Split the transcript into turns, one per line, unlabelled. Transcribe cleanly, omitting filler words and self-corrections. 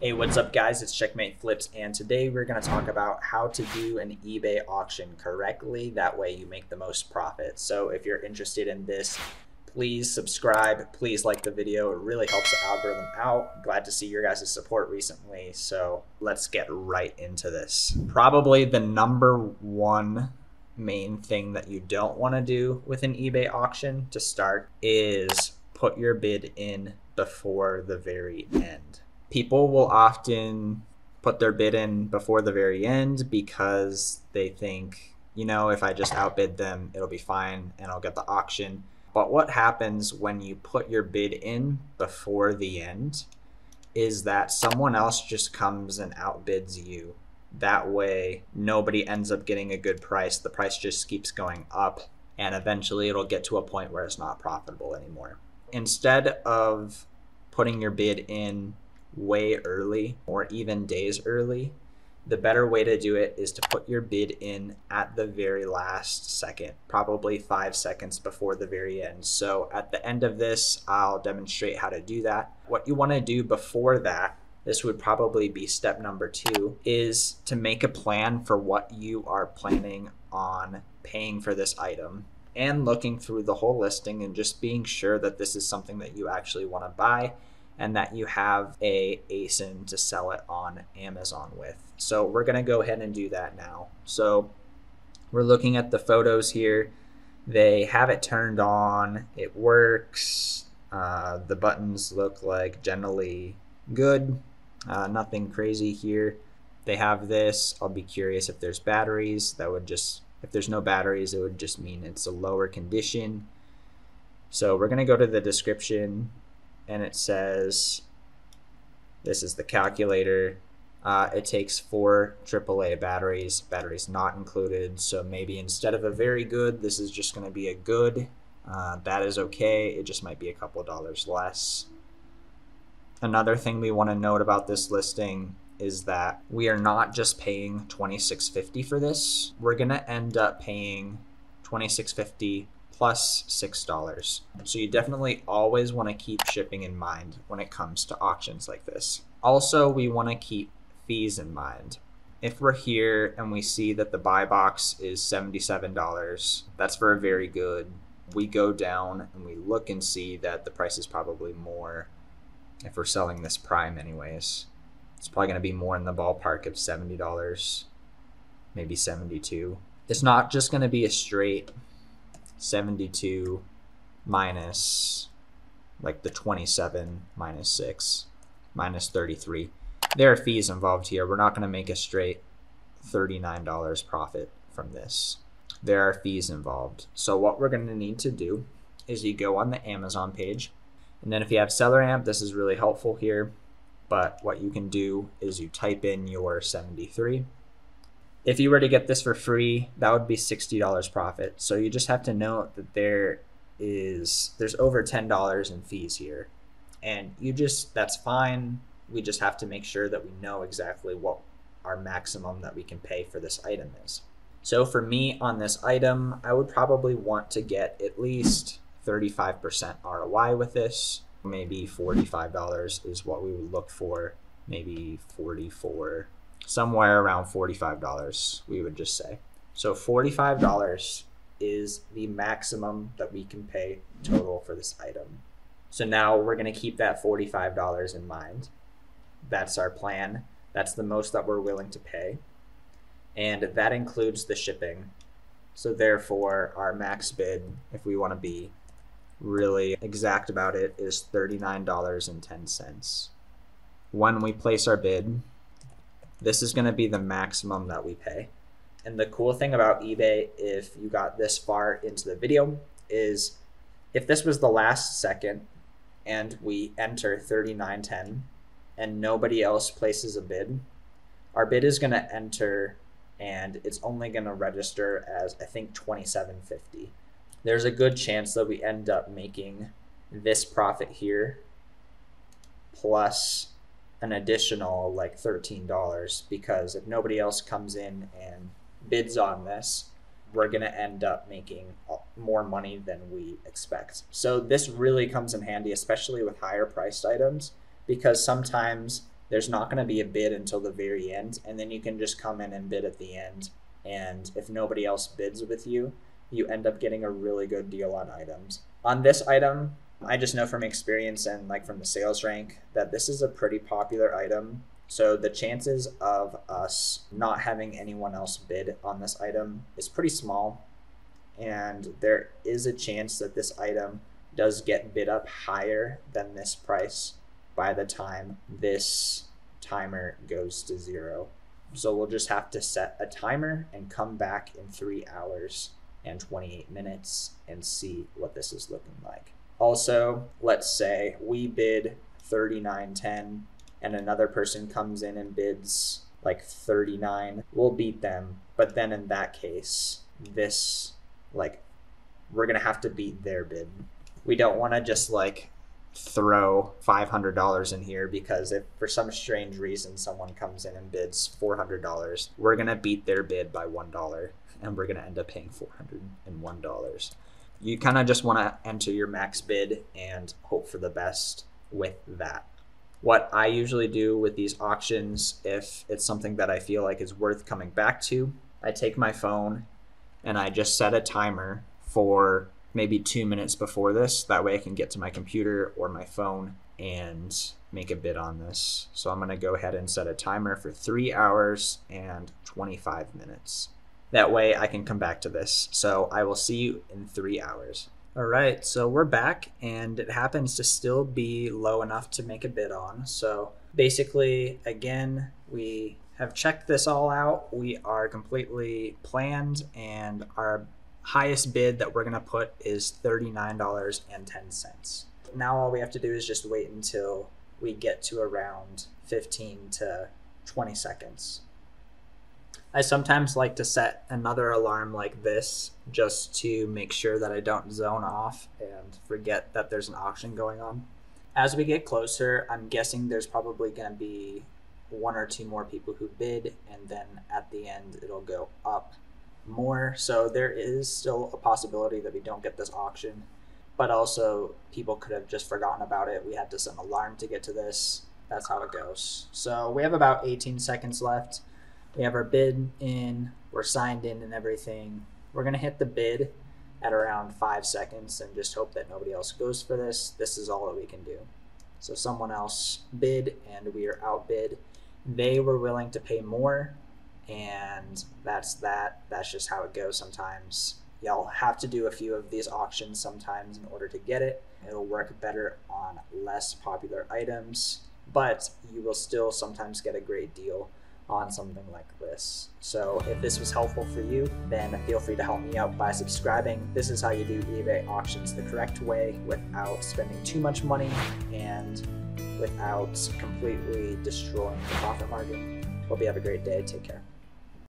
Hey, what's up guys? It's Checkmate Flips, and today we're going to talk about how to do an eBay auction correctly. That way you make the most profit. So if you're interested in this, please subscribe, please like the video. It really helps the algorithm out. Glad to see your guys' support recently. So let's get right into this. Probably the number one main thing that you don't want to do with an eBay auction to start is put your bid in before the very end. People will often put their bid in before the very end because they think, you know, if I just outbid them, it'll be fine and I'll get the auction. But what happens when you put your bid in before the end is that someone else just comes and outbids you. That way, nobody ends up getting a good price. The price just keeps going up, and eventually it'll get to a point where it's not profitable anymore. Instead of putting your bid in way early or even days early, the better way to do it is to put your bid in at the very last second, probably 5 seconds before the very end. So at the end of this, I'll demonstrate how to do that. What you want to do before that, this would probably be step number 2, is to make a plan for what you are planning on paying for this item and looking through the whole listing and just being sure that this is something that you actually want to buy and that you have a ASIN to sell it on Amazon with. So we're going to go ahead and do that now. So we're looking at the photos here. They have it turned on. It works. The buttons look like generally good. Nothing crazy here. They have this. I'll be curious if there's batteries. That would just, if there's no batteries, it would just mean it's a lower condition. So we're going to go to the description, and it says, this is the calculator. It takes 4 AAA batteries not included. So maybe instead of a very good, this is just going to be a good. That is okay. It just might be a couple dollars less. Another thing we want to note about this listing is that we are not just paying $26.50 for this. We're going to end up paying $26.50 plus $6. So you definitely always want to keep shipping in mind when it comes to auctions like this. Also, we want to keep fees in mind. If we're here and we see that the buy box is $77, that's for a very good. We go down and we look and see that the price is probably more. If we're selling this prime anyways, it's probably going to be more in the ballpark of $70, maybe 72. It's not just going to be a straight 72 minus like the 27 minus 6 minus 33. There are fees involved here. We're not going to make a straight $39 profit from this. There are fees involved. So what we're going to need to do is you go on the Amazon page, and then if you have Seller Amp, this is really helpful here. But what you can do is you type in your 73. If you were to get this for free, that would be $60 profit. So you just have to note that there's over $10 in fees here. And that's fine. We just have to make sure that we know exactly what our maximum that we can pay for this item is. So for me on this item, I would probably want to get at least 35% ROI with this. Maybe $45 is what we would look for. Maybe 44. Somewhere around $45, we would just say. So $45 is the maximum that we can pay total for this item. So now we're going to keep that $45 in mind. That's our plan. That's the most that we're willing to pay. And that includes the shipping. So therefore, our max bid, if we want to be really exact about it, is $39.10. When we place our bid, this is going to be the maximum that we pay. And the cool thing about eBay, if you got this far into the video, is if this was the last second and we enter $39.10 and nobody else places a bid, our bid is going to enter and it's only going to register as, I think, $27.50. There's a good chance that we end up making this profit here plus an additional like $13, because if nobody else comes in and bids on this, we're going to end up making more money than we expect. So this really comes in handy, especially with higher priced items, because sometimes there's not going to be a bid until the very end, and then you can just come in and bid at the end. And if nobody else bids with you, you end up getting a really good deal on items. On this item, I just know from experience and like from the sales rank that this is a pretty popular item. So the chances of us not having anyone else bid on this item is pretty small. And there is a chance that this item does get bid up higher than this price by the time this timer goes to 0. So we'll just have to set a timer and come back in 3 hours and 28 minutes and see what this is looking like. Also, let's say we bid 39.10 and another person comes in and bids like 39. We'll beat them, but then in that case, we're gonna have to beat their bid. We don't want to just like throw $500 in here, because if for some strange reason someone comes in and bids $400, we're gonna beat their bid by $1 and we're gonna end up paying $401. You kind of just want to enter your max bid and hope for the best with that. What I usually do with these auctions, if it's something that I feel like is worth coming back to, I take my phone and I just set a timer for maybe 2 minutes before this. That way I can get to my computer or my phone and make a bid on this. So I'm going to go ahead and set a timer for 3 hours and 25 minutes. That way I can come back to this. So I will see you in 3 hours. All right, so we're back and it happens to still be low enough to make a bid on. So basically, again, we have checked this all out. We are completely planned, and our highest bid that we're gonna put is $39.10. Now all we have to do is just wait until we get to around 15 to 20 seconds. I sometimes like to set another alarm like this just to make sure that I don't zone off and forget that there's an auction going on. As we get closer, I'm guessing there's probably going to be 1 or 2 more people who bid, and then at the end it'll go up more. So there is still a possibility that we don't get this auction, but also people could have just forgotten about it. We had to set an alarm to get to this. That's how it goes. So we have about 18 seconds left. We have our bid in, we're signed in and everything. We're gonna hit the bid at around 5 seconds and just hope that nobody else goes for this. This is all that we can do. So someone else bid and we are outbid. They were willing to pay more, and that's that. That's just how it goes sometimes. Y'all have to do a few of these auctions sometimes in order to get it. It'll work better on less popular items, but you will still sometimes get a great deal on something like this. So if this was helpful for you, then feel free to help me out by subscribing. This is how you do eBay auctions the correct way without spending too much money and without completely destroying the profit margin. Hope you have a great day. Take care.